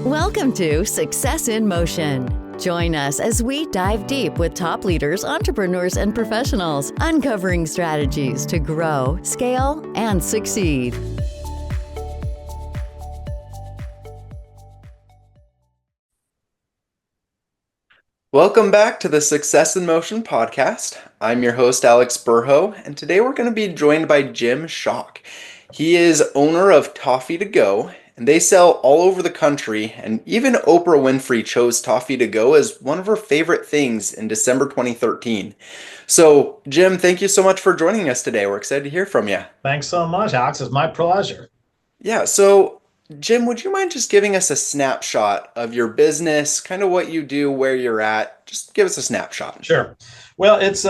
Welcome to Success in Motion. Join us as we dive deep with top leaders, entrepreneurs, and professionals, uncovering strategies to grow, scale, and succeed. Welcome back to the Success in Motion podcast. I'm your host, Alex Burho, and today we're going to be joined by Jim Schalk. He is owner of Toffee to Go, and they sell all over the country, and even Oprah Winfrey chose Toffee to Go as one of her favorite things in December 2013. So, Jim, thank you so much for joining us today. We're excited to hear from you. Thanks so much, Alex. It's my pleasure. Yeah, so Jim, would you mind just giving us a snapshot of your business, kind of what you do, where you're at? Just give us a snapshot. Sure. Well, it's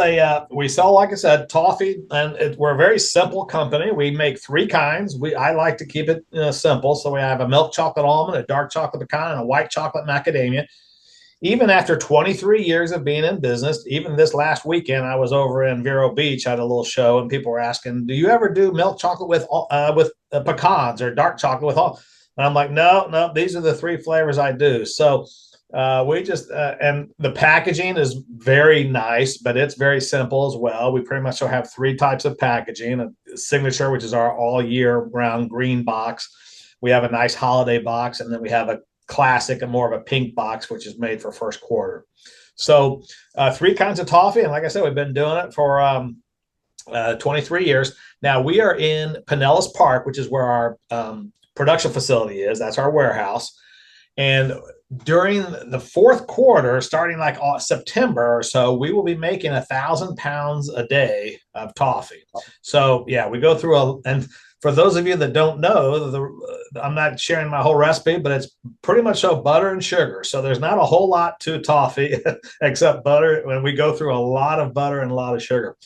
we sell, like I said, toffee, and we're a very simple company. We make three kinds. I like to keep it simple. So we have a milk chocolate almond, a dark chocolate pecan, and a white chocolate macadamia. Even after 23 years of being in business, even this last weekend, I was over in Vero Beach at a little show, and people were asking, "Do you ever do milk chocolate with pecans or dark chocolate with all?" And I'm like, no, these are the three flavors I do. So we just and the packaging is very nice, but it's very simple as well. We pretty much have three types of packaging: a signature, which is our all year round green box. We have a nice holiday box, and then we have a classic and more of a pink box, which is made for first quarter. So three kinds of toffee. And like I said, we've been doing it for 23 years. Now we are in Pinellas Park, which is where our production facility is. That's our warehouse. And during the fourth quarter, starting like September or so, we will be making 1,000 pounds a day of toffee. So yeah, we go through and for those of you that don't know, I'm not sharing my whole recipe, but it's pretty much butter and sugar. So there's not a whole lot to toffee except butter. When we go through a lot of butter and a lot of sugar.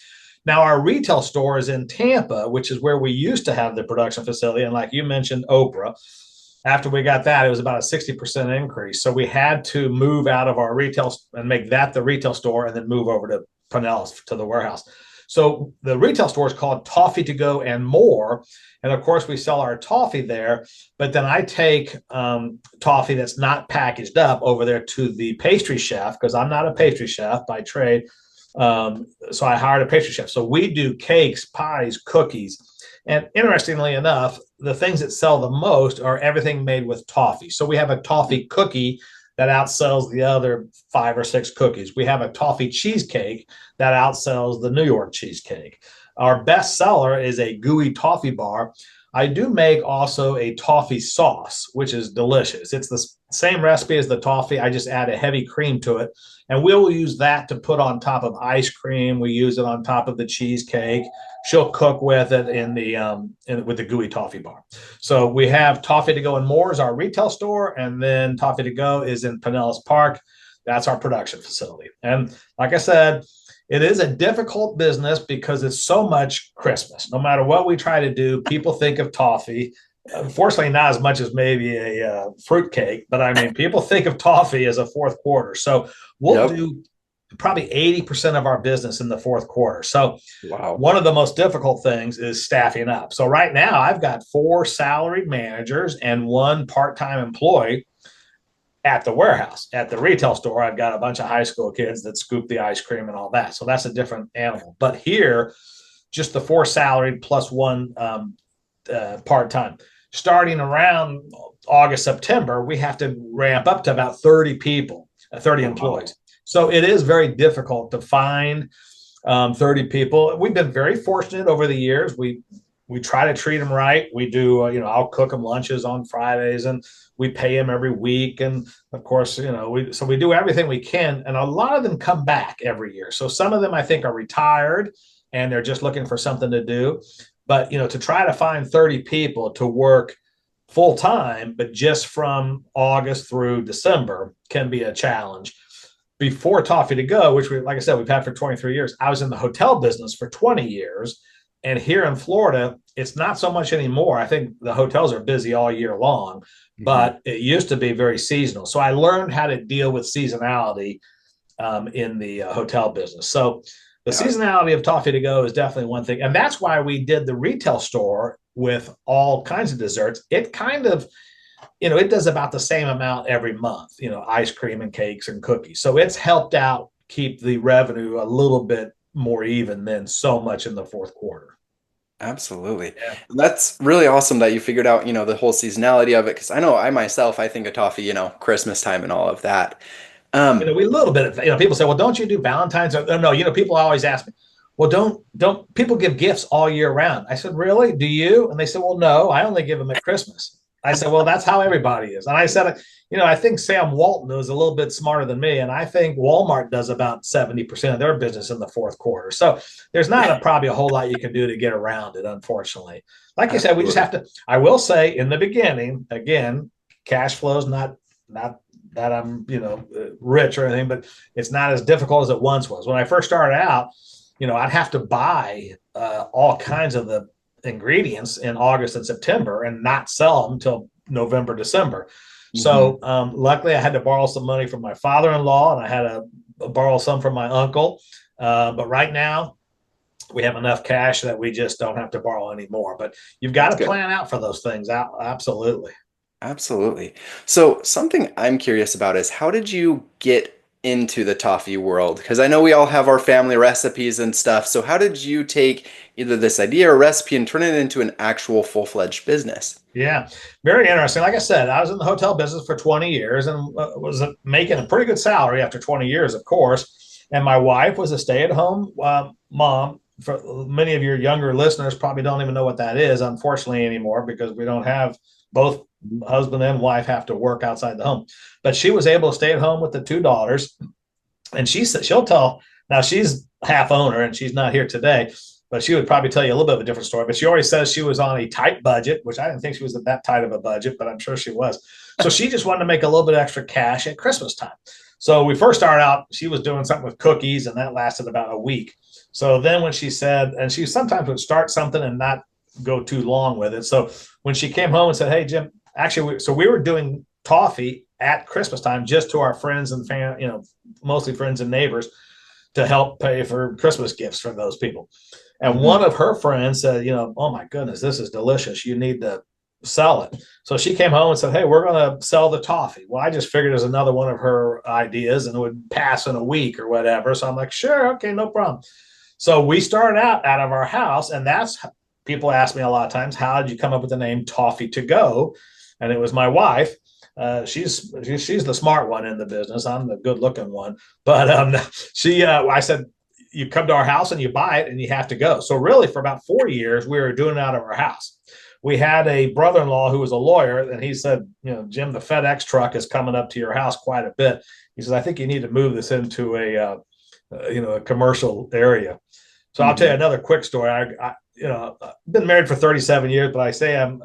Now, our retail store is in Tampa, which is where we used to have the production facility. And like you mentioned, Oprah, after we got that, it was about a 60% increase. So we had to move out of our retail and make that the retail store and then move over to Pinellas to the warehouse. So the retail store is called Toffee to Go and More. And of course, we sell our toffee there. But then I take toffee that's not packaged up over there to the pastry chef, because I'm not a pastry chef by trade. So I hired a pastry chef. So we do cakes, pies, cookies. And interestingly enough, the things that sell the most are everything made with toffee. So we have a toffee cookie that outsells the other 5 or 6 cookies. We have a toffee cheesecake that outsells the New York cheesecake. Our best seller is a gooey toffee bar. I do make also a toffee sauce, which is delicious. It's the same recipe as the toffee. I just add a heavy cream to it. And we'll use that to put on top of ice cream. We use it on top of the cheesecake. She'll cook with it with the gooey toffee bar. So we have Toffee to Go and More is our retail store. And then Toffee to Go is in Pinellas Park. That's our production facility. And like I said, it is a difficult business because it's so much Christmas. No matter what we try to do, people think of toffee. Unfortunately, not as much as maybe a fruit cake, but I mean, people think of toffee as a fourth quarter. So we'll do probably 80% of our business in the fourth quarter. So One of the most difficult things is staffing up. So right now I've got 4 salaried managers and 1 part-time employee at the warehouse. At the retail store, I've got a bunch of high school kids that scoop the ice cream and all that. So that's a different animal. But here, just the 4 salaried plus 1 part-time. Starting around August, September, we have to ramp up to about 30 people, 30 employees. So it is very difficult to find 30 people. We've been very fortunate over the years. We try to treat them right. We do, I'll cook them lunches on Fridays, and we pay them every week. And of course, we do everything we can. And a lot of them come back every year. So some of them I think are retired and they're just looking for something to do. But, to try to find 30 people to work full time, but just from August through December can be a challenge. Before Toffee to Go, which like I said, we've had for 23 years, I was in the hotel business for 20 years. And here in Florida, it's not so much anymore. I think the hotels are busy all year long, but it used to be very seasonal. So I learned how to deal with seasonality in the hotel business. So the seasonality of Toffee to Go is definitely one thing. And that's why we did the retail store with all kinds of desserts. It kind of it does about the same amount every month, ice cream and cakes and cookies. So it's helped out keep the revenue a little bit more even than so much in the fourth quarter. Absolutely. Yeah. That's really awesome that you figured out, the whole seasonality of it. Because I know I myself, I think of toffee, Christmas time and all of that. We a little bit of, people say, well, don't you do Valentine's? No, people always ask me, well, don't people give gifts all year round? I said, really? Do you? And they said, well, no, I only give them at Christmas. I said, well, that's how everybody is. And I said, I think Sam Walton is a little bit smarter than me. And I think Walmart does about 70% of their business in the fourth quarter. So there's not probably a whole lot you can do to get around it, unfortunately. Like you said, we just have to, I will say in the beginning, again, cash flow is not that I'm, rich or anything, but it's not as difficult as it once was. When I first started out, I'd have to buy all kinds of the ingredients in August and September and not sell them until November, December. Mm-hmm. So luckily I had to borrow some money from my father-in-law, and I had to borrow some from my uncle. But right now we have enough cash that we just don't have to borrow anymore. But you've got to plan out for those things. Absolutely. Absolutely. So something I'm curious about is, how did you get into the toffee world? Because I know we all have our family recipes and stuff. So how did you take either this idea or recipe and turn it into an actual full-fledged business? Yeah, very interesting. Like I said, I was in the hotel business for 20 years and was making a pretty good salary after 20 years, of course. And my wife was a stay-at-home mom. For many of your younger listeners probably don't even know what that is, unfortunately, anymore, because we don't have both husband and wife have to work outside the home. But she was able to stay at home with the two daughters. And she said, she'll tell, now she's half owner and she's not here today, but she would probably tell you a little bit of a different story. But she always says she was on a tight budget, which I didn't think she was that tight of a budget, but I'm sure she was. So she just wanted to make a little bit extra cash at Christmas time. So we first started out, she was doing something with cookies, and that lasted about a week. So then when she said, and she sometimes would start something and not go too long with it. So when she came home and said, hey, Jim, actually, so we were doing toffee at Christmas time just to our friends and mostly friends and neighbors, to help pay for Christmas gifts for those people. And one of her friends said, oh my goodness, this is delicious. You need to sell it. So she came home and said, hey, we're going to sell the toffee. Well, I just figured it was another one of her ideas and it would pass in a week or whatever. So I'm like, sure, okay, no problem. So we started out of our house, and that's, people ask me a lot of times, how did you come up with the name Toffee to Go? And it was my wife. She's the smart one in the business. I'm the good looking one. But I said, you come to our house and you buy it and you have to go. So really for about 4 years, we were doing it out of our house. We had a brother-in-law who was a lawyer, and he said, Jim, the FedEx truck is coming up to your house quite a bit. He says, I think you need to move this into a commercial area. So I'll tell you another quick story. I've been married for 37 years, but I say I'm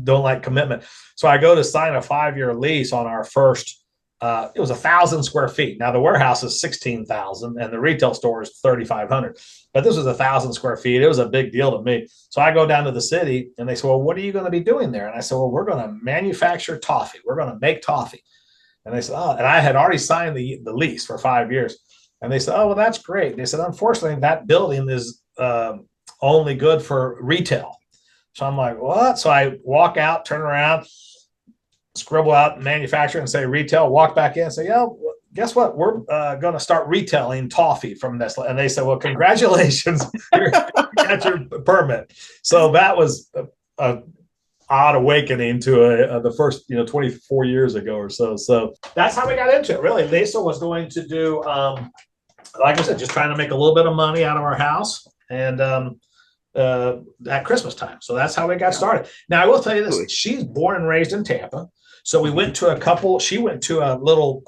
don't like commitment. So I go to sign a 5-year lease on our first. It was 1,000 square feet. Now the warehouse is 16,000, and the retail store is 3,500. But this was 1,000 square feet. It was a big deal to me. So I go down to the city, and they say, "Well, what are you going to be doing there?" And I said, "Well, we're going to manufacture toffee. We're going to make toffee." And they said, "Oh," and I had already signed the lease for 5 years. And they said, "Oh, well, that's great." They said, "Unfortunately, that building is only good for retail." So I'm like, "What?" So I walk out, turn around, scribble out manufacturer and say retail, walk back in and say, "Yeah, guess what? We're going to start retailing toffee from this." And they said, "Well, congratulations, you got your permit." So that was a odd awakening to the first 24 years ago or so. So that's how we got into it. Really, Lisa was going to do, like I said, just trying to make a little bit of money out of our house and at Christmas time. So that's how we got started. Now I will tell you this: she's born and raised in Tampa. So we went to she went to a little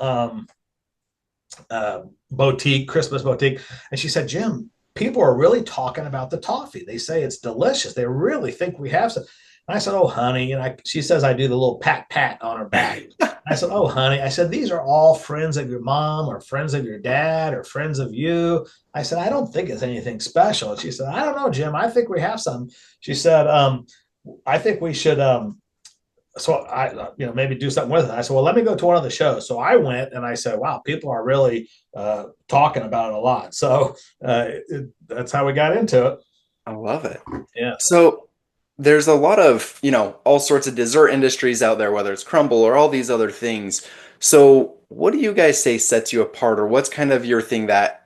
boutique, Christmas boutique. And she said, "Jim, people are really talking about the toffee. They say it's delicious. They really think we have some." And I said, "Oh, honey," she says I do the little pat on her back. I said, "Oh, honey," I said, "these are all friends of your mom or friends of your dad or friends of you." I said, "I don't think it's anything special." And she said, "I don't know, Jim. I think we have some." She said, "I think we should so I, maybe do something with it." I said, "Well, let me go to one of the shows." So I went and I said, "Wow, people are really talking about it a lot." So that's how we got into it. I love it. Yeah. So there's a lot of, all sorts of dessert industries out there, whether it's crumble or all these other things. So, what do you guys say sets you apart, or what's kind of your thing that,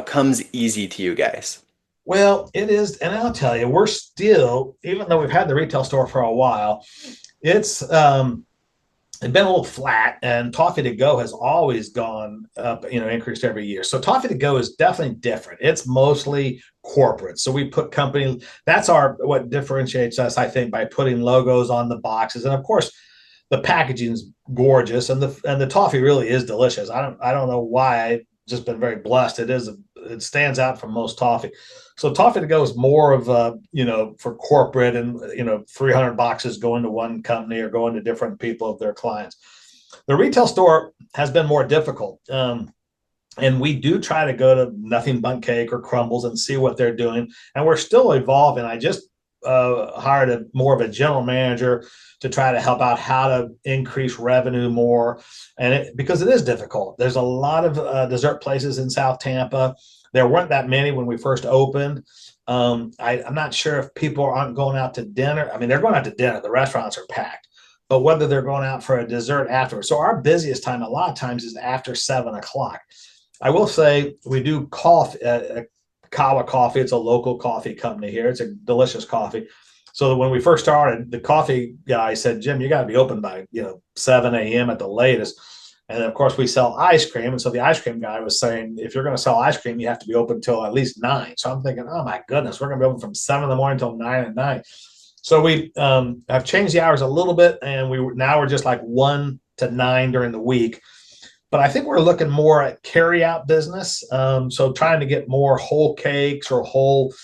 comes easy to you guys? Well, it is, and I'll tell you, we're still, even though we've had the retail store for a while, it's it's been a little flat, and Toffee to Go has always gone up, increased every year. So Toffee to Go is definitely different. It's mostly corporate. So we put company, that's what differentiates us, I think, by putting logos on the boxes. And of course, the packaging is gorgeous, and the toffee really is delicious. I don't know why. I've just been very blessed. It stands out from most toffee. So toffee to go is more of a, for corporate, and 300 boxes going to one company or going to different people of their clients. The retail store has been more difficult. And we do try to go to Nothing Bundt Cake or Crumbles and see what they're doing. And we're still evolving. I just hired more of a general manager to try to help out how to increase revenue more. And because it is difficult, there's a lot of dessert places in South Tampa. There weren't that many when we first opened. I'm not sure if people aren't going out to dinner. I mean, they're going out to dinner. The restaurants are packed, but whether they're going out for a dessert afterwards. So our busiest time a lot of times is after 7 o'clock. I will say we do coffee, Kawa Coffee. It's a local coffee company here. It's a delicious coffee. So when we first started, the coffee guy said, "Jim, you got to be open by 7 a.m. at the latest." And then, of course, we sell ice cream. And so the ice cream guy was saying, if you're going to sell ice cream, you have to be open until at least 9. So I'm thinking, oh my goodness, we're going to be open from 7 in the morning until 9 at night. So we have changed the hours a little bit, and we're just like 1 to 9 during the week. But I think we're looking more at carry out business. So trying to get more whole cakes or whole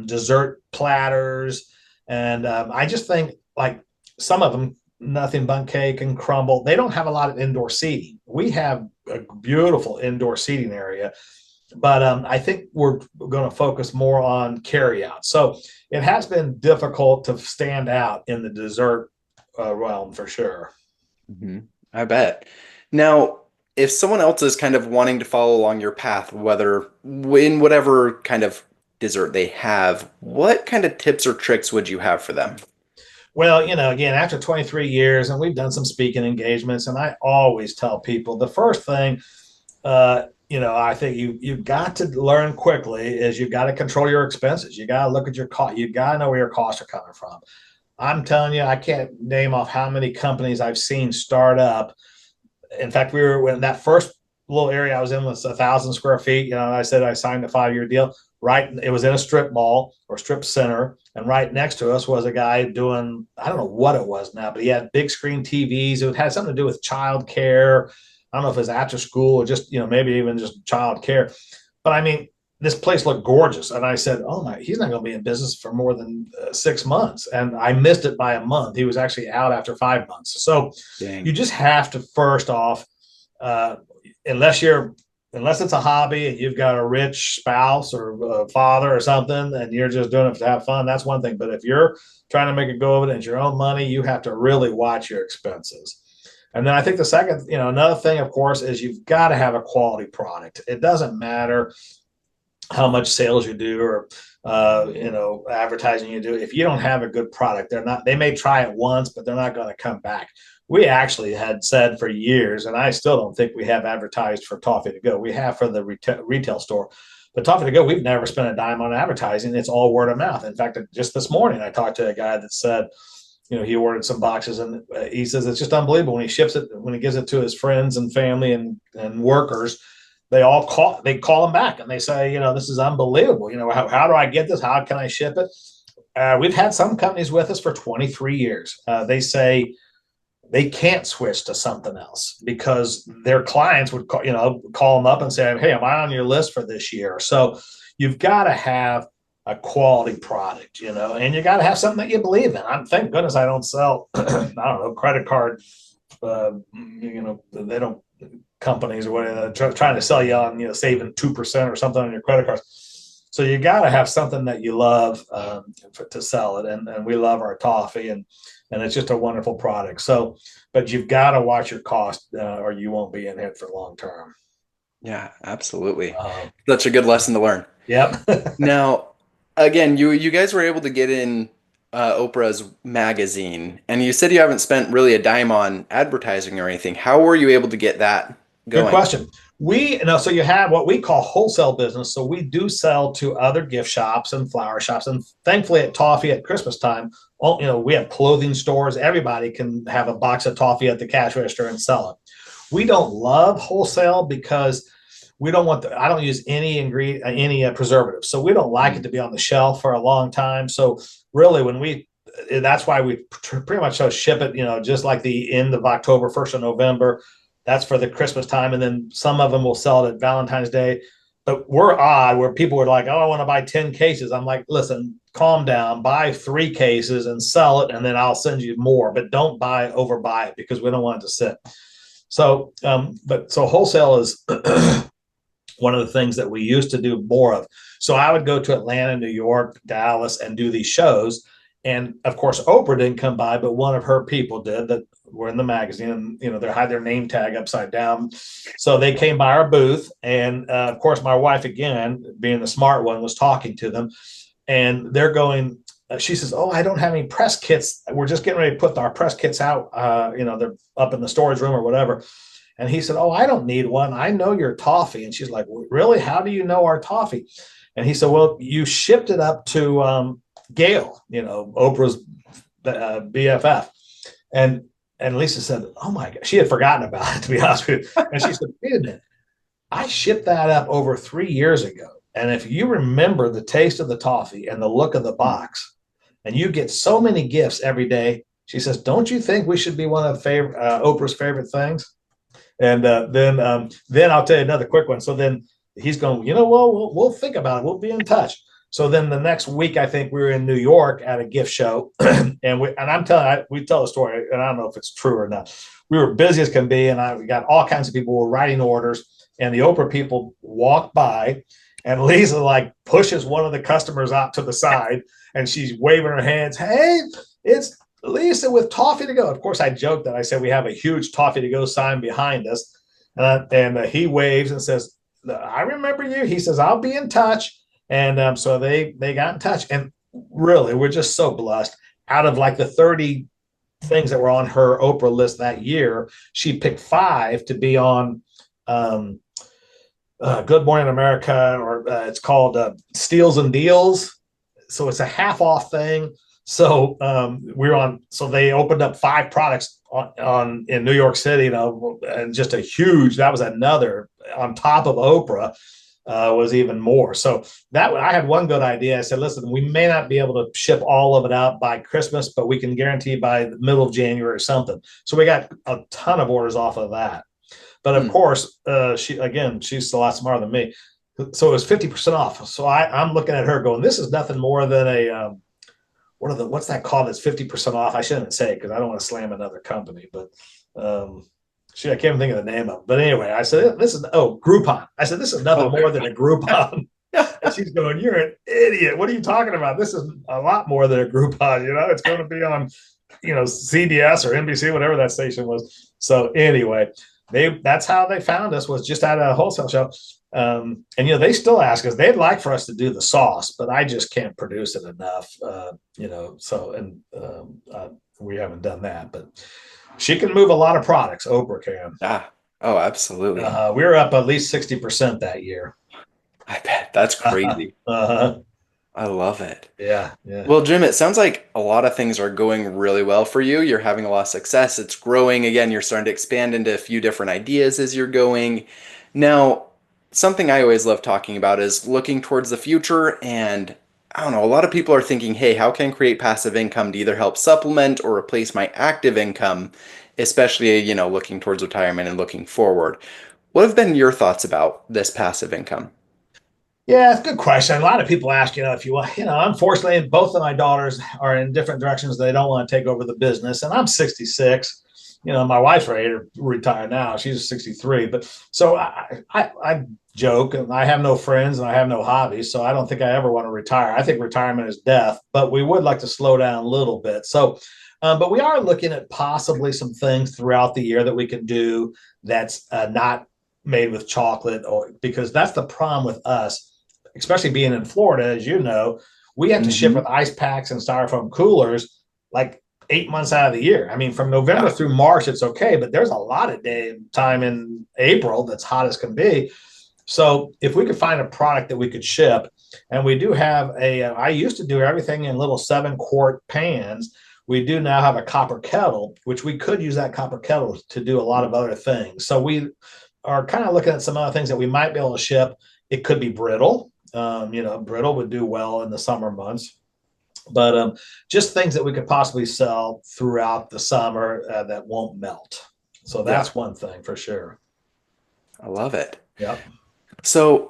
dessert platters. And I just think like some of them, Nothing Bundt Cake and Crumble, they don't have a lot of indoor seating. We have a beautiful indoor seating area, but I think we're going to focus more on carry out. So it has been difficult to stand out in the dessert realm for sure. Hmm. I bet. Now, if someone else is kind of wanting to follow along your path, whether in whatever kind of dessert they have, what kind of tips or tricks would you have for them? Well, again, after 23 years, and we've done some speaking engagements, and I always tell people the first thing, I think you've got to learn quickly is you've got to control your expenses. You got to look at your cost. You got to know where your costs are coming from. I'm telling you, I can't name off how many companies I've seen start up. In fact, when that first little area I was in was 1,000 square feet. I said I signed a 5-year deal. Right, it was in a strip mall or strip center, and right next to us was a guy doing, I don't know what it was now, but he had big screen TVs. It had something to do with child care. I don't know if it was after school or just maybe even just child care. But I mean, this place looked gorgeous, and I said, "Oh my, he's not going to be in business for more than 6 months." And I missed it by a month. He was actually out after 5 months. So Dang. you just have to first off, uh, unless it's a hobby and you've got a rich spouse or a father or something, and you're just doing it to have fun, that's one thing. But if you're trying to make a go of it and it's your own money, you have to really watch your expenses. And then I think the second, another thing, of course, is you've got to have a quality product. It doesn't matter how much sales you do or advertising you do. If you don't have a good product, they may try it once, but they're not going to come back. We actually had said for years, and I still don't think we have advertised for Toffee to Go. We have for the retail store, but Toffee to Go, we've never spent a dime on advertising. It's all word of mouth. In fact, just this morning, I talked to a guy that said, he ordered some boxes, and he says it's just unbelievable when he ships it, when he gives it to his friends and family and workers. They call him back and they say, this is unbelievable. How do I get this? How can I ship it? We've had some companies with us for 23 years. They say they can't switch to something else because their clients would call them up and say, "Hey, am I on your list for this year?" So you've got to have a quality product, and you got to have something that you believe in. Thank goodness I don't sell, I don't know, credit card, they don't, companies or whatever trying to sell you on saving 2% or something on your credit cards. So you got to have something that you love to sell it, and we love our toffee, and it's just a wonderful product. So, but you've got to watch your cost, or you won't be in it for long term. Yeah, absolutely. Such a good lesson to learn. Yep. Now, again, you guys were able to get in Oprah's magazine, and you said you haven't spent really a dime on advertising or anything. How were you able to get that Good going? question. So you have what we call wholesale business. So we do sell to other gift shops and flower shops. And thankfully at Toffee at Christmas time, we have clothing stores. Everybody can have a box of Toffee at the cash register and sell it. We don't love wholesale because we don't want I don't use any preservatives. So we don't like it to be on the shelf for a long time. So really that's why we pretty much ship it, just like the end of October, 1st of November. That's for the Christmas time. And then some of them will sell it at Valentine's Day. But we're odd where people are like, oh, I want to buy 10 cases. I'm like, listen, calm down, buy 3 cases and sell it, and then I'll send you more. But don't overbuy it because we don't want it to sit. So, so wholesale is one of the things that we used to do more of. So I would go to Atlanta, New York, Dallas, and do these shows. And of course, Oprah didn't come by, but one of her people did that were in the magazine, and they had their name tag upside down. So they came by our booth, and of course, my wife, again, being the smart one, was talking to them, and they're going. She says, "Oh, I don't have any press kits. We're just getting ready to put our press kits out. They're up in the storage room or whatever." And he said, "Oh, I don't need one. I know your Toffee." And she's like, "Really? How do you know our Toffee?" And he said, "Well, you shipped it up to Gail, Oprah's BFF." And Lisa said, "Oh my God," she had forgotten about it, to be honest with you. And she said, "Wait a minute, I shipped that up over 3 years ago. And if you remember the taste of the Toffee and the look of the box, and you get so many gifts every day," she says, "don't you think we should be one of Oprah's favorite things?" And then I'll tell you another quick one. So then he's going, well, we'll think about it. We'll be in touch. So then the next week, I think we were in New York at a gift show, and we tell a story, and I don't know if it's true or not. We were busy as can be, and we got all kinds of people were writing orders, and the Oprah people walked by, and Lisa pushes one of the customers out to the side, and she's waving her hands. "Hey, it's Lisa with Toffee to Go." Of course, I joked that I said we have a huge Toffee to Go sign behind us, and he waves and says, "I remember you." He says, "I'll be in touch." And so they got in touch, and really, we're just so blessed. Out of the 30 things that were on her Oprah list that year, she picked 5 to be on Good Morning America, or it's called Steals and Deals. So it's a half off thing. So we're on. So they opened up 5 products on in New York City, and just a huge. That was another on top of Oprah. Was even more. So I had one good idea. I said, "Listen, we may not be able to ship all of it out by Christmas, but we can guarantee by the middle of January or something." So we got a ton of orders off of that. But of course, she's a lot smarter than me. So it was 50% off. So I'm looking at her going, "This is nothing more than a what's that called? That's 50% off." I shouldn't say it because I don't want to slam another company, but I can't even think of the name of it. But anyway, I said, Groupon. I said, "This is nothing more than a Groupon." And she's going, "You're an idiot. What are you talking about? This is a lot more than a Groupon. It's going to be on, CBS or NBC, whatever that station was." So anyway, that's how they found us, was just at a wholesale show. And they still ask us. They'd like for us to do the sauce, but I just can't produce it enough. We haven't done that, but she can move a lot of products. Oprah can. Oh, absolutely. We were up at least 60% that year. I bet. That's crazy. I love it. Yeah. Well, Jim, it sounds like a lot of things are going really well for you. You're having a lot of success. It's growing. Again, you're starting to expand into a few different ideas as you're going. Now, something I always love talking about is looking towards the future. And I don't know, a lot of people are thinking, hey, how can I create passive income to either help supplement or replace my active income, especially, looking towards retirement and looking forward. What have been your thoughts about this passive income? Yeah, it's a good question. A lot of people ask, if you want, unfortunately, both of my daughters are in different directions. They don't want to take over the business. And I'm 66. My wife's ready to retire now. She's 63. But so I joke, and I have no friends and I have no hobbies. So I don't think I ever want to retire. I think retirement is death, but we would like to slow down a little bit. So, but we are looking at possibly some things throughout the year that we can do that's not made with chocolate, or because that's the problem with us, especially being in Florida, as you know, we have to ship with ice packs and styrofoam coolers like 8 months out of the year. I mean, from November through March, it's okay, but there's a lot of time in April that's hot as can be. So if we could find a product that we could ship, and we do have I used to do everything in little 7-quart pans. We do now have a copper kettle, which we could use that copper kettle to do a lot of other things. So we are kind of looking at some other things that we might be able to ship. It could be brittle. Brittle would do well in the summer months. But just things that we could possibly sell throughout the summer that won't melt. So that's one thing for sure. I love it. Yep. So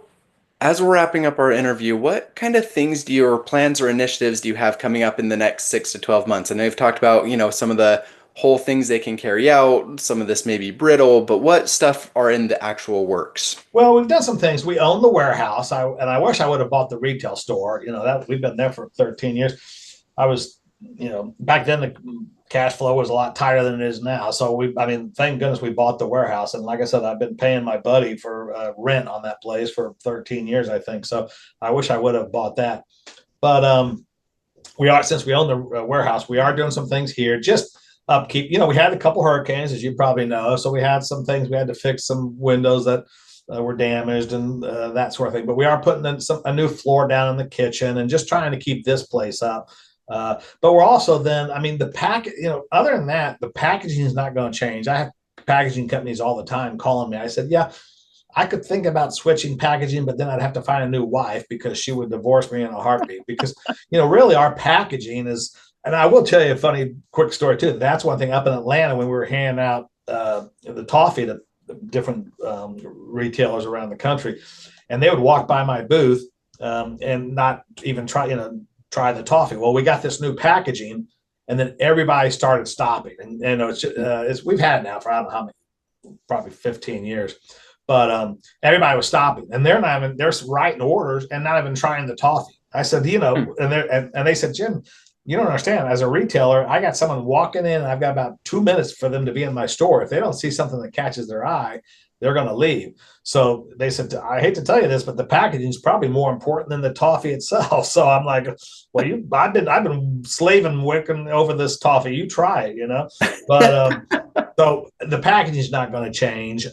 as we're wrapping up our interview, what kind of things or plans or initiatives do you have coming up in the next 6 to 12 months? I know you've talked about, some of the whole things they can carry out. Some of this may be brittle, but what stuff are in the actual works? Well, we've done some things. We own the warehouse, and I wish I would have bought the retail store. That we've been there for 13 years. I was, back then the cash flow was a lot tighter than it is now. So thank goodness we bought the warehouse. And like I said, I've been paying my buddy for rent on that place for 13 years, I think. So I wish I would have bought that. But since we own the warehouse, we are doing some things here. Just upkeep. We had a couple hurricanes, as you probably know. So we had some things. We had to fix some windows that were damaged and that sort of thing. But we are putting in a new floor down in the kitchen and just trying to keep this place up. But we're also the packet, other than that, the packaging is not going to change. I have packaging companies all the time calling me. I said, yeah, I could think about switching packaging, but then I'd have to find a new wife because she would divorce me in a heartbeat because, really our packaging is, and I will tell you a funny quick story too. That's one thing up in Atlanta when we were handing out the toffee to different retailers around the country, and they would walk by my booth and not even try the toffee. Well, we got this new packaging, and then everybody started stopping. And we've had it now for I don't know how many, probably 15 years. But everybody was stopping, and they're writing orders and not even trying the toffee. I said, and they said, Jim, you don't understand. As a retailer, I got someone walking in, and I've got about 2 minutes for them to be in my store. If they don't see something that catches their eye, they're going to leave. So they said, I hate to tell you this, but the packaging is probably more important than the toffee itself. So I'm like, well, I've been slaving working over this toffee. You try it, But so the packaging is not going to change.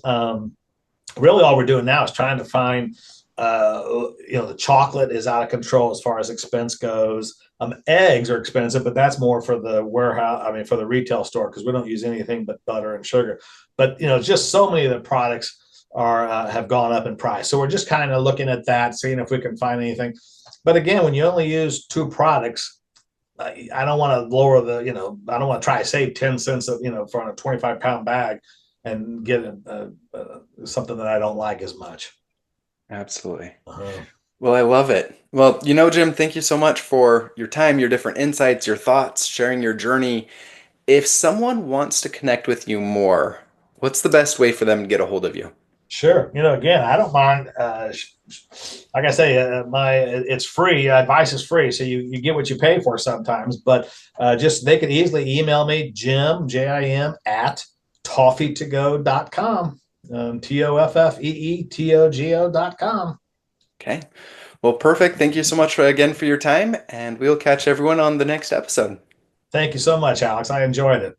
Really, all we're doing now is trying to find. The chocolate is out of control as far as expense goes. Eggs are expensive, but that's more for the warehouse. For the retail store, because we don't use anything but butter and sugar. But just so many of the products have gone up in price. So we're just kind of looking at that, seeing if we can find anything. But again, when you only use 2 products, I don't want to lower I don't want to try to save 10 cents for a 25-pound bag and get something that I don't like as much. Absolutely. Well, I love it. Well, Jim, thank you so much for your time, your different insights, your thoughts, sharing your journey. If someone wants to connect with you more, what's the best way for them to get a hold of you? Sure. Again, I don't mind. Like I say, it's free. Advice is free. So you get what you pay for sometimes, but they could easily email me, Jim, Jim, at toffeetogo.com. TOFFEETOGO.com. Okay. Well, perfect. Thank you so much again for your time, and we'll catch everyone on the next episode. Thank you so much, Alex. I enjoyed it.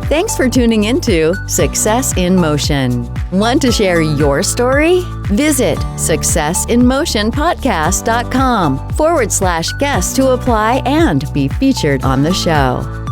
Thanks for tuning into Success in Motion. Want to share your story? Visit successinmotionpodcast.com /guest to apply and be featured on the show.